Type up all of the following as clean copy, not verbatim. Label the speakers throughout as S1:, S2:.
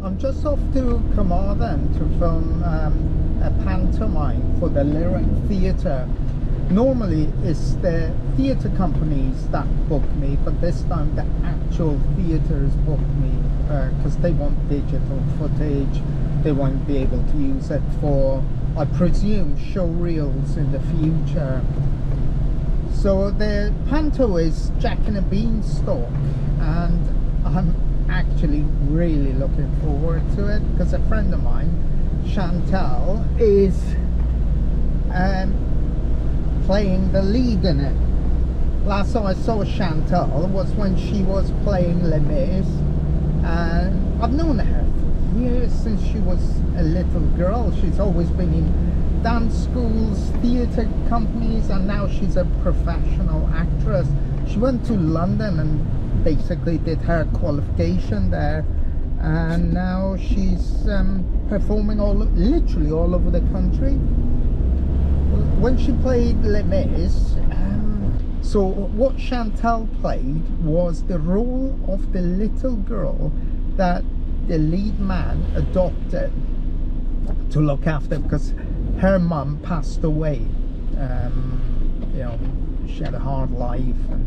S1: I'm just off to Carmarthen to film a pantomime for the Lyric Theatre. Normally it's the theatre companies that book me, but this time the actual theatres book me because they want digital footage. They won't be able to use it for, I presume, show reels in the future. So the panto is Jack and a Beanstalk, and I'm actually really looking forward to it because a friend of mine, Chantal, is playing the lead in it. Last time I saw Chantal was when she was playing Les Mis, and I've known her for years, since she was a little girl. She's always been in dance schools, theatre companies, and now she's a professional actress. She went to London and basically did her qualification there, and now she's performing literally all over the country. When she played Les Mis, so what Chantal played was the role of the little girl that the lead man adopted to look after because her mum passed away. You know, she had a hard life, and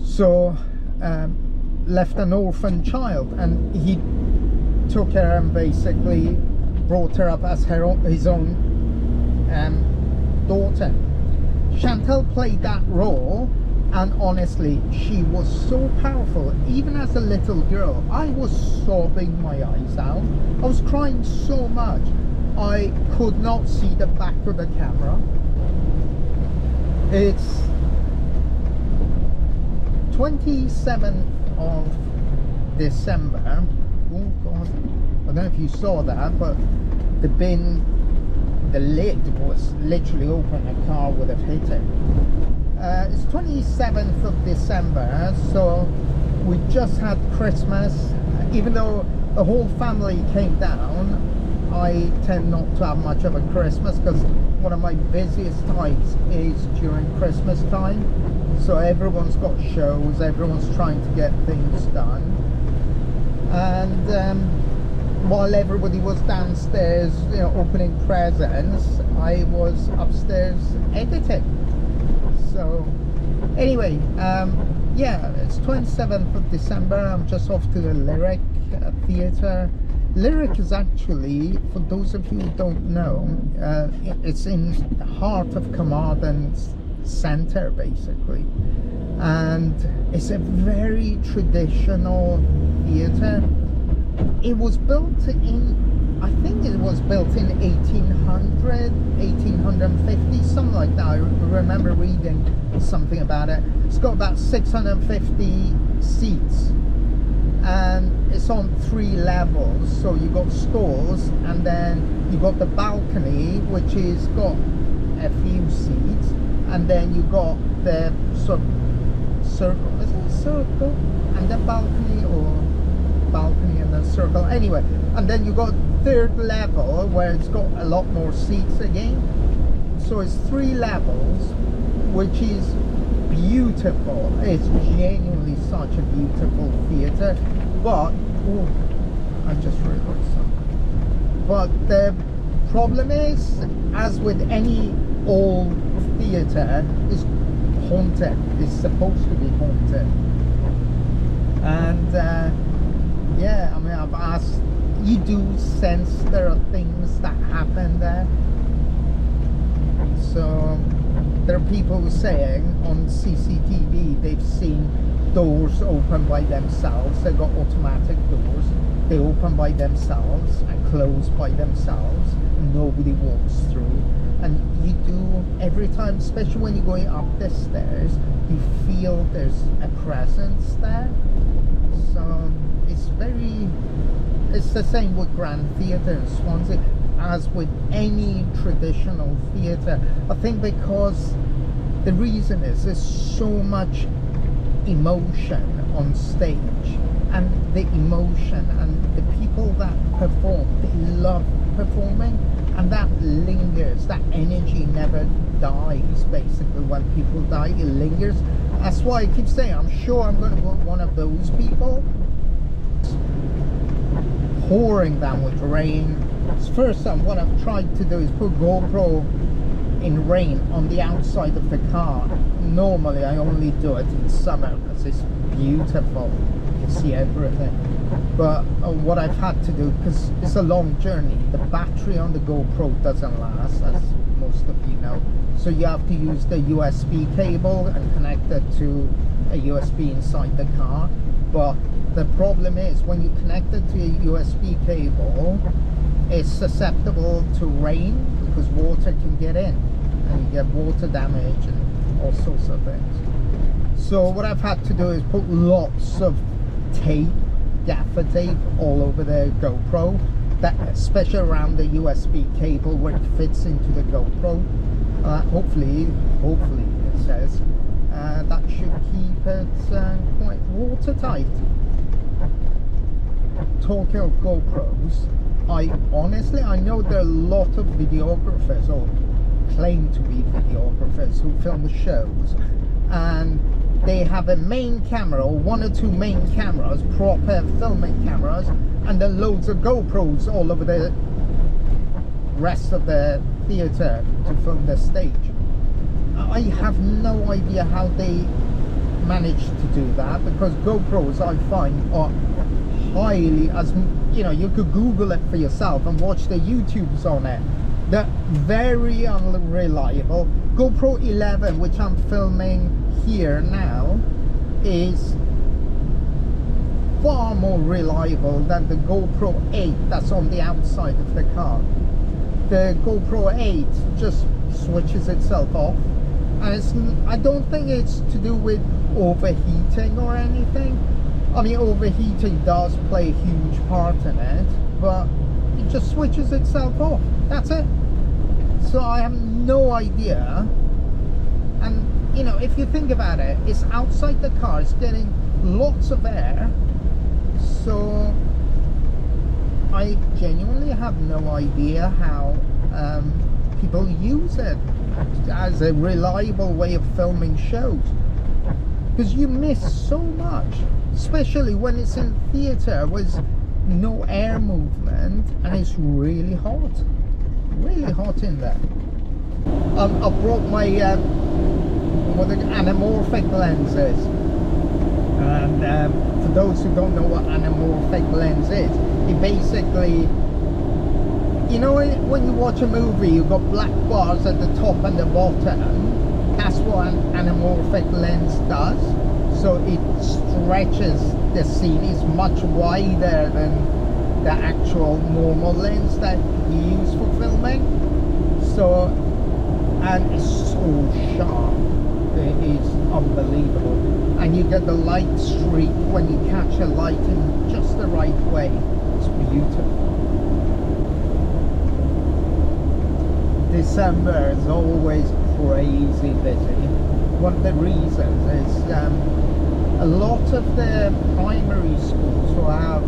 S1: so left an orphan child, and he took her and basically brought her up as his own daughter. Chantal played that role, and honestly she was so powerful. Even as a little girl, I was sobbing my eyes out. I was crying so much I could not see the back of the camera. It's 27th of December. Oh god, I don't know if you saw that, but the lid was literally open. A car would have hit it. It's 27th of December, so we just had Christmas. Even though the whole family came down, I tend not to have much of a Christmas because one of my busiest times is during Christmas time. So everyone's got shows, everyone's trying to get things done, and while everybody was downstairs, you know, opening presents, I was upstairs editing. So anyway, yeah, it's 27th of December. I'm just off to the Lyric Theatre. Lyric is actually, for those of you who don't know, it's in the heart of Carmarthen centre basically, and it's a very traditional theatre. It was built in, I think it was built in 1800, 1850, something like that. I remember reading something about it. It's got about 650 seats, and it's on 3 levels. So you got stalls, and then you got the balcony, which is got a few seats, and then you got the sort of circle. Is it a circle? And then balcony, or balcony and then circle? Anyway, and then you got 3rd level where it's got a lot more seats again. So it's 3 levels, which is beautiful. It's genuinely such a beautiful theatre. But oh, I just realized something. But the problem is, as with any old theatre, is haunted. It's supposed to be haunted. And yeah, I mean, I've asked, you do sense there are things that happen there. So there are people saying on CCTV they've seen doors open by themselves. They've got automatic doors. They open by themselves and close by themselves. Nobody walks through. And you do, every time, especially when you're going up the stairs, you feel there's a presence there. So it's the same with Grand Theatre in Swansea as with any traditional theatre. I think because the reason is there's so much emotion on stage, and the emotion and the people that perform, they love performing, and that lingers. That energy never dies. Basically, when people die, it lingers. That's why I keep saying I'm sure I'm going to be one of those people. pouring down with rain. First time, what I've tried to do is put GoPro in rain on the outside of the car. Normally I only do it in summer because it's beautiful, you can see everything. But what I've had to do, because it's a long journey, the battery on the GoPro doesn't last, as most of you know, so you have to use the USB cable and connect it to a USB inside the car. But the problem is, when you connect it to a USB cable, it's susceptible to rain because water can get in and you get water damage and all sorts of things. So what I've had to do is put lots of tape, gaffer tape, all over the GoPro, that especially around the USB cable where it fits into the GoPro. Hopefully it says that should keep it quite watertight. Talking of GoPros, I know there are a lot of videographers, or claim to be videographers, who film shows, and they have a main camera or one or two main cameras, proper filming cameras, and then loads of GoPros all over the rest of the theatre to film the stage. I have no idea how they manage to do that, because GoPros, I find, are highly, as you know, you could Google it for yourself and watch the YouTubes on it. They're very unreliable. GoPro 11, which I'm filming here now, is far more reliable than the GoPro 8 that's on the outside of the car. The GoPro 8 just switches itself off, and I don't think it's to do with overheating or anything. I mean, overheating does play a huge part in it, but it just switches itself off. That's it. So I have no idea. And you know, if you think about it, it's outside the car, it's getting lots of air, so I genuinely have no idea how people use it as a reliable way of filming shows, because you miss so much, especially when it's in theatre with no air movement and it's really hot in there. I brought my anamorphic lenses, and for those who don't know what anamorphic lens is, it basically, you know, when you watch a movie, you've got black bars at the top and the bottom. That's what an anamorphic lens does. So it stretches the scene, is much wider than the actual normal lens that you use for filming. So, and it's so sharp, it is unbelievable. And you get the light streak when you catch a light in just the right way. It's beautiful. December is always crazy busy. One of the reasons is a lot of the primary schools who have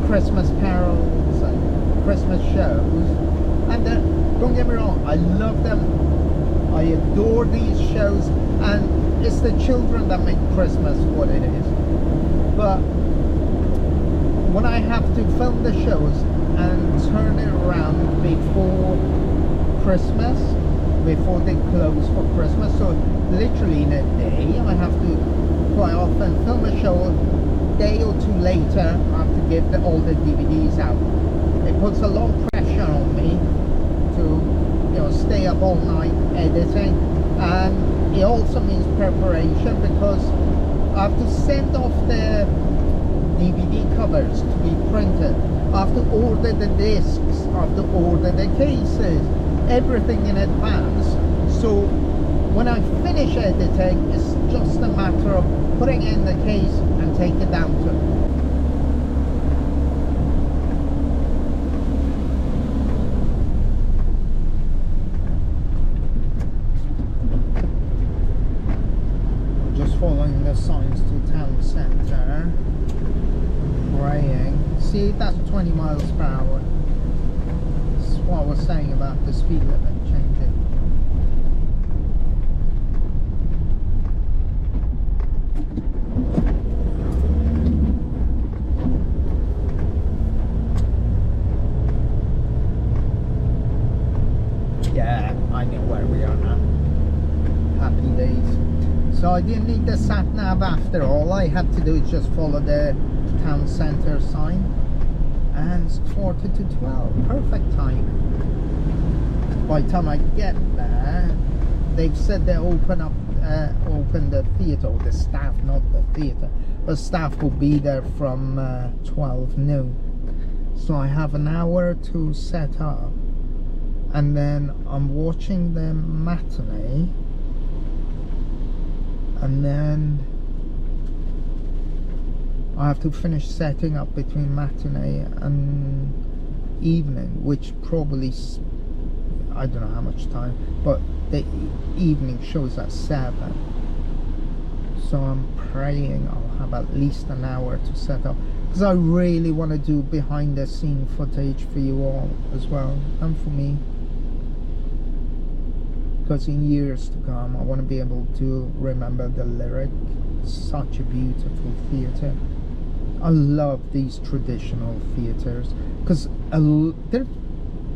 S1: Christmas carols and Christmas shows, and don't get me wrong, I love them, I adore these shows, and it's the children that make Christmas what it is. But when I have to film the shows and turn it around before Christmas, before they close for Christmas, so literally in a day, I have to quite often film a show. A day or two later, I have to give all the DVDs out. It puts a lot of pressure on me to, you know, stay up all night editing, and it also means preparation, because I have to send off the DVD covers to be printed. I have to order the discs, I have to order the cases, everything in advance. So when I finish editing, it's just a matter of putting it in the case and take it down to just following the signs to town centre, praying. See, that's 20 miles per hour. That's what I was saying about the speed limit changing. So I didn't need the sat nav after all. I had to do is just follow the town centre sign. And it's quarter to 12. Perfect time. By the time I get there, they've said they open the theatre, or the staff, not the theatre, but staff will be there from 12 noon. So I have an hour to set up, and then I'm watching the matinee, and then I have to finish setting up between matinee and evening, which probably, I don't know how much time, but the evening shows at 7. So I'm praying I'll have at least an hour to set up, because I really want to do behind the scene footage for you all as well, and for me, because in years to come I want to be able to remember the lyric. Such a beautiful theatre. I love these traditional theatres, because they're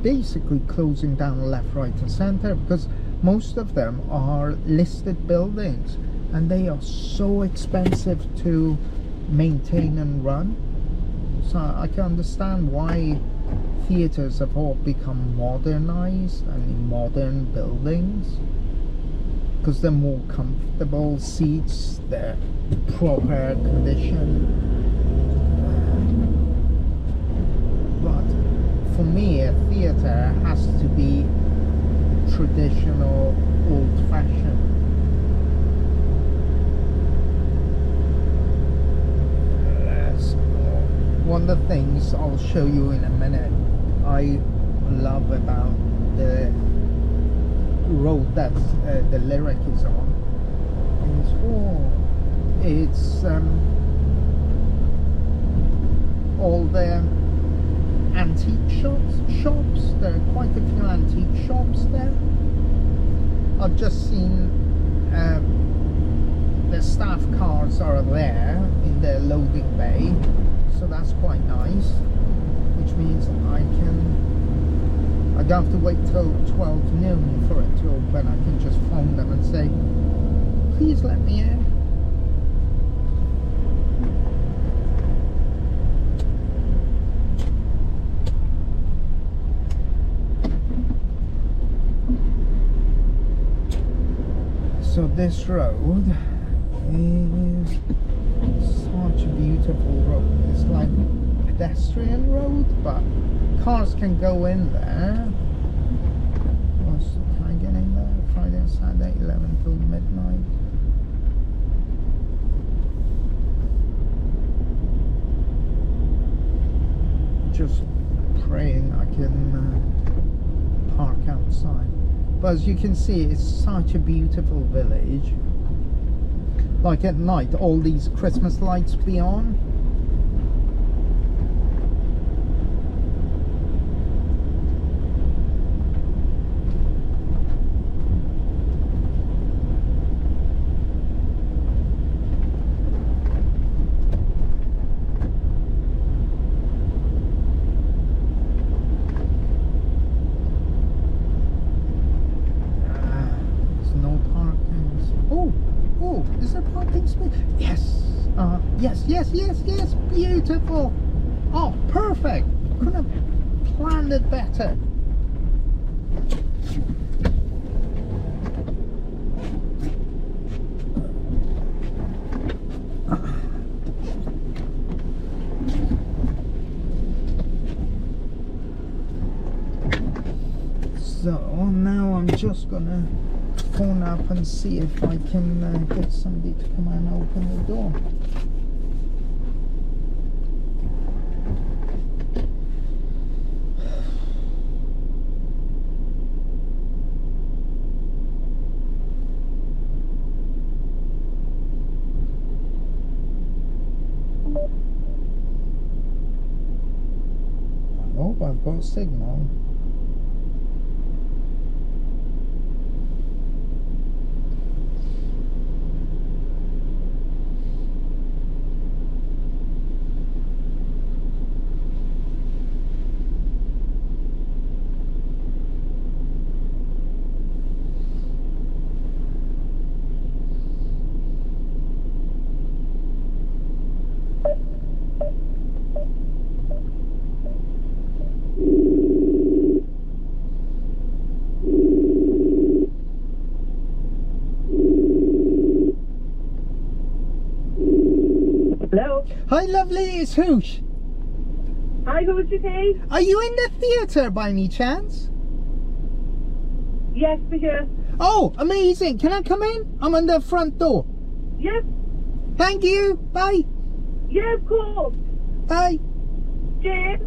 S1: basically closing down left, right and centre, because most of them are listed buildings and they are so expensive to maintain and run. So I can understand why theatres have all become modernised and in modern buildings, because they're more comfortable seats, they're proper condition. But for me, a theatre has to be traditional, old-fashioned. One of the things I'll show you in a minute I love about the road that the lyric is on is all the antique shops. There are quite a few antique shops there. I've just seen the staff cars are there in the loading bay, so that's quite nice, which means I don't have to wait till 12 noon for it to open. I can just phone them and say, please let me in. So this road is such a beautiful road. It's like a pedestrian road, but cars can go in there. Can I get in there? Friday and Saturday, 11 till midnight. Just praying I can park outside. But as you can see, it's such a beautiful village. Like at night, all these Christmas lights be on. Yes, beautiful. Oh, perfect. Couldn't have planned it better. So now I'm just gonna phone up and see if I can get somebody to come and open the door. I hope I've got signal.
S2: Hello.
S1: Hi, lovely, it's Hoosh.
S2: Hi, who's okay?
S1: Are you in the theatre by any chance?
S2: Yes, we're here.
S1: Oh, amazing. Can I come in? I'm on the front door.
S2: Yes.
S1: Thank you. Bye.
S2: Yeah, of course.
S1: Bye.
S2: Cheers.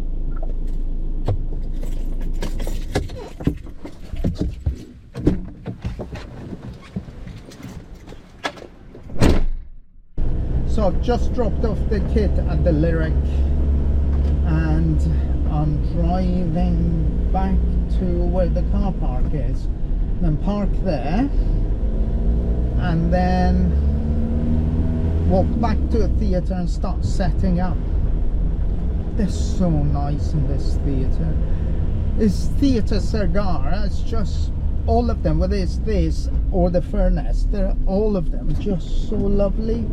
S1: So I've just dropped off the kid at the Lyric and I'm driving back to where the car park is. Then park there and then walk back to the theatre and start setting up. They're so nice in this theatre. It's Theatre Cigar. It's just all of them, whether it's this or the Furnace, they're all of them just so lovely.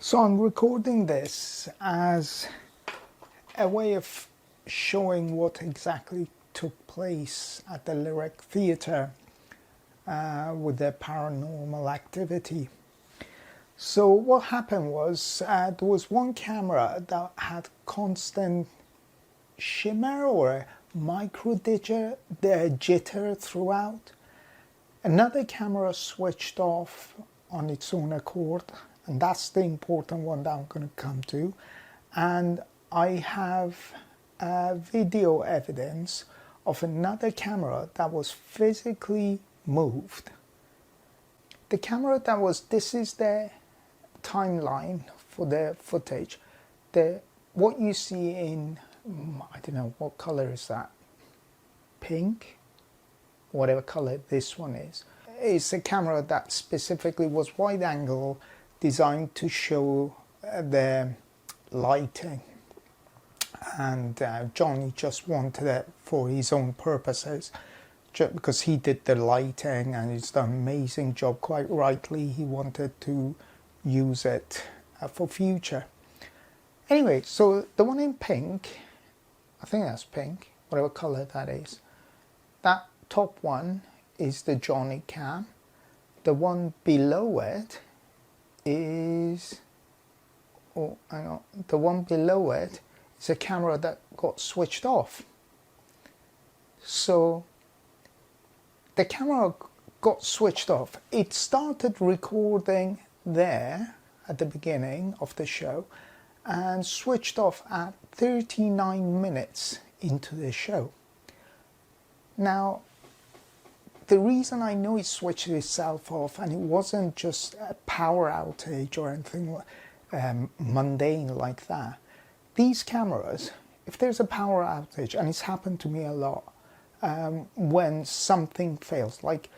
S1: So I'm recording this as a way of showing what exactly took place at the Lyric Theatre with the paranormal activity. So what happened was there was one camera that had constant shimmer or micro jitter throughout. Another camera switched off on its own accord, and that's the important one that I'm going to come to. And I have video evidence of another camera that was physically moved. The camera that was, this is the timeline for the footage. What you see in, I don't know, what color is that? Pink? Whatever color this one is. It's a camera that specifically was wide angle, designed to show the lighting, and Johnny just wanted it for his own purposes, just because he did the lighting and he's done an amazing job. Quite rightly, he wanted to use it for future. Anyway, so the one in pink, I think that's pink, whatever color that is, that top one is the Johnny cam. The one below it is, oh hang on, the one below it is a camera that got switched off. So the camera got switched off. It started recording there at the beginning of the show and switched off at 39 minutes into the show. Now, the reason I know it switched itself off, and it wasn't just a power outage or anything, mundane like that. These cameras, if there's a power outage, and it's happened to me a lot, when something fails, like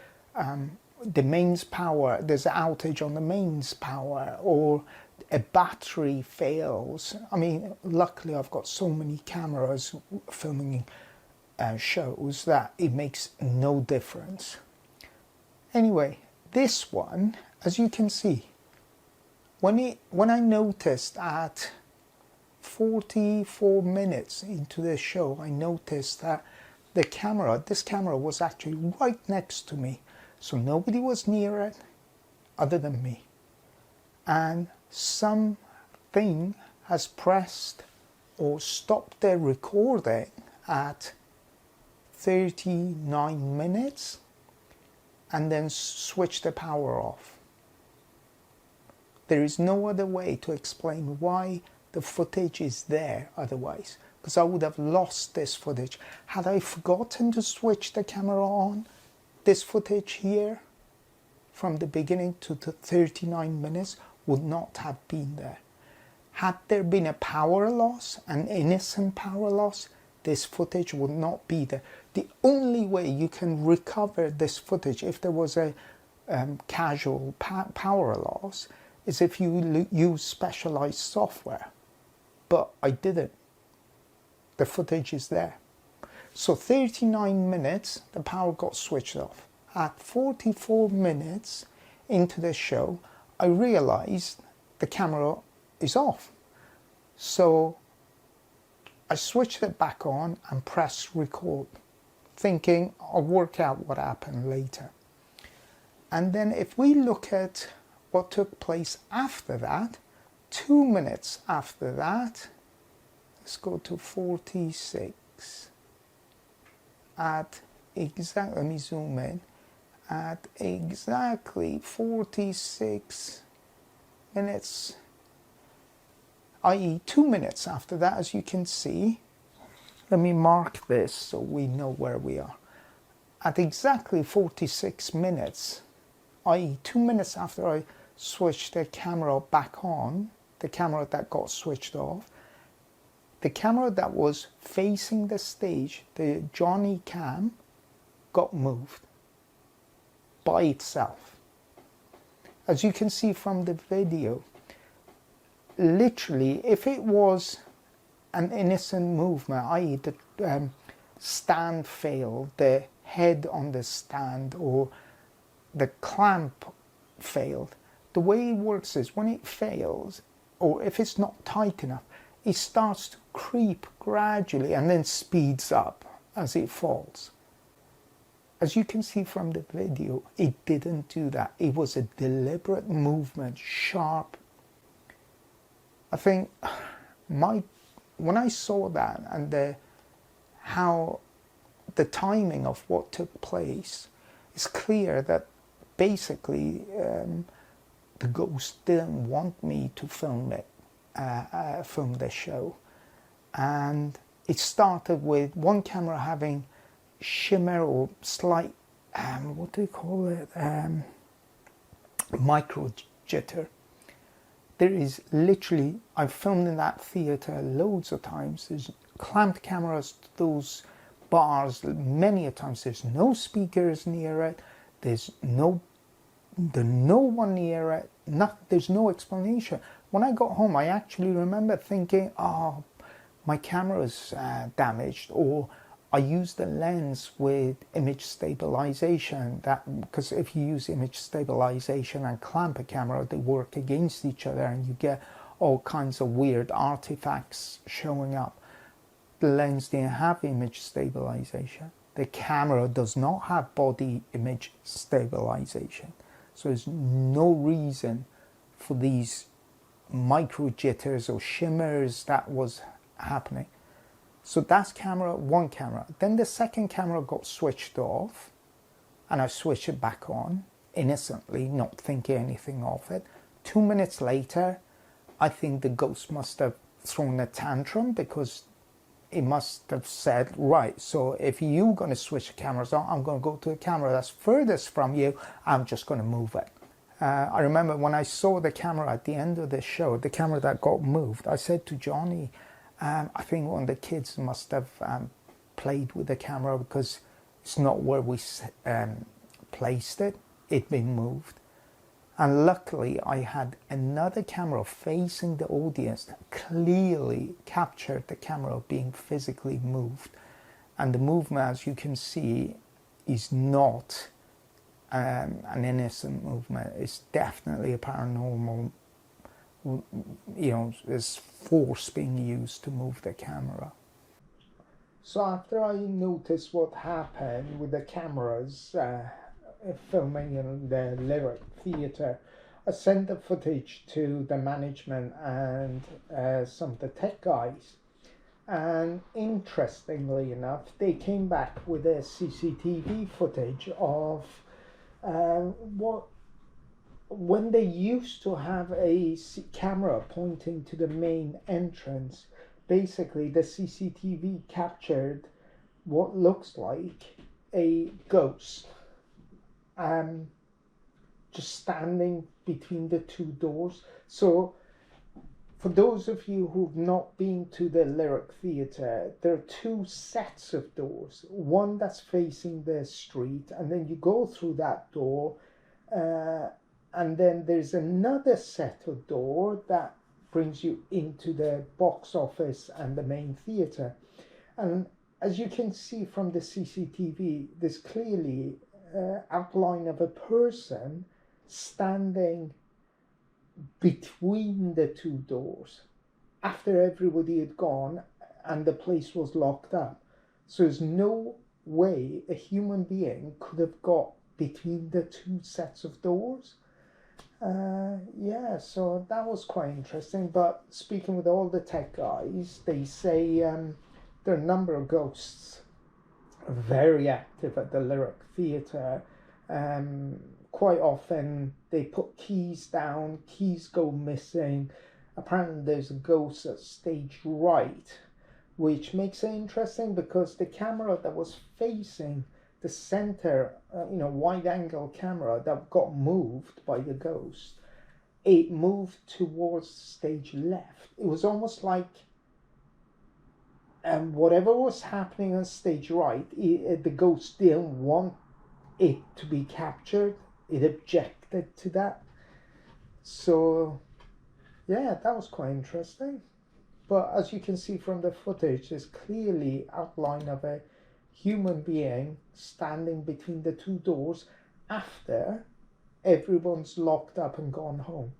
S1: the mains power, there's an outage on the mains power, or a battery fails. I mean, luckily I've got so many cameras filming shows that it makes no difference. Anyway, this one, as you can see, when I noticed at 44 minutes into the show, I noticed that this camera was actually right next to me. So nobody was near it other than me. And something has pressed or stopped the recording at 39 minutes and then switched the power off. There is no other way to explain why the footage is there otherwise, because I would have lost this footage. Had I forgotten to switch the camera on, this footage here from the beginning to the 39 minutes would not have been there. Had there been a power loss, an innocent power loss, this footage would not be there. The only way you can recover this footage if there was a casual power loss is if you use specialized software. But I didn't. The footage is there. So 39 minutes, the power got switched off. At 44 minutes into the show, I realized the camera is off. So I switched it back on and pressed record, thinking I'll work out what happened later. And then if we look at what took place after that, 2 minutes after that, let's go to 46. At exactly, let me zoom in, at exactly 46 minutes, i.e. 2 minutes after that, as you can see, let me mark this so we know where we are. At exactly 46 minutes, i.e. 2 minutes after I switched the camera back on, the camera that got switched off, the camera that was facing the stage, the Johnny cam, got moved by itself. As you can see from the video, literally, if it was an innocent movement, i.e. the stand failed, the head on the stand or the clamp failed, the way it works is when it fails, or if it's not tight enough, it starts to creep gradually and then speeds up as it falls. As you can see from the video, it didn't do that. It was a deliberate movement, sharp. I think when I saw that and how the timing of what took place, it's clear that basically the ghost didn't want me to film it. Film the show, and it started with one camera having shimmer or slight what do you call it, micro jitter. There is literally, I've filmed in that theater loads of times, there's clamped cameras to those bars many a times, there's no speakers near it, there's no one near it, there's no explanation. When I got home, I actually remember thinking, oh, my camera's damaged, or I used the lens with image stabilization. Because if you use image stabilization and clamp a camera, they work against each other and you get all kinds of weird artifacts showing up. The lens didn't have image stabilization. The camera does not have body image stabilization. So there's no reason for these micro jitters or shimmers that was happening. So that's one camera. Then the second camera got switched off and I switched it back on innocently, not thinking anything of it. 2 minutes later, I think the ghost must have thrown a tantrum because it must have said, right, so if you're going to switch the cameras on, I'm going to go to the camera that's furthest from you, I'm just going to move it. I remember when I saw the camera at the end of the show, the camera that got moved, I said to Johnny, I think one of the kids must have played with the camera because it's not where we placed it. It'd been moved. And luckily, I had another camera facing the audience that clearly captured the camera being physically moved. And the movement, as you can see, is not an innocent movement. It's definitely a paranormal, there's force being used to move the camera. So after I noticed what happened with the cameras filming in the Lyric Theatre, I sent the footage to the management and some of the tech guys. And interestingly enough, they came back with a CCTV footage of when they used to have a camera pointing to the main entrance. Basically, the CCTV captured what looks like a ghost just standing between the two doors. So for those of you who've not been to the Lyric Theatre, there are two sets of doors. One that's facing the street, and then you go through that door, and then there's another set of door that brings you into the box office and the main theatre. And as you can see from the CCTV, there's clearly an outline of a person standing between the two doors after everybody had gone and the place was locked up. So there's no way a human being could have got between the two sets of doors. So that was quite interesting. But speaking with all the tech guys, they say there are a number of ghosts very active at the Lyric Theatre. Quite often they put keys down, keys go missing. Apparently there's a ghost at stage right, which makes it interesting because the camera that was facing the center, wide angle camera that got moved by the ghost, it moved towards stage left. It was almost like whatever was happening on stage right, the ghost didn't want it to be captured. It objected to that. So yeah, that was quite interesting. But as you can see from the footage, there's clearly outline of a human being standing between the two doors after everyone's locked up and gone home.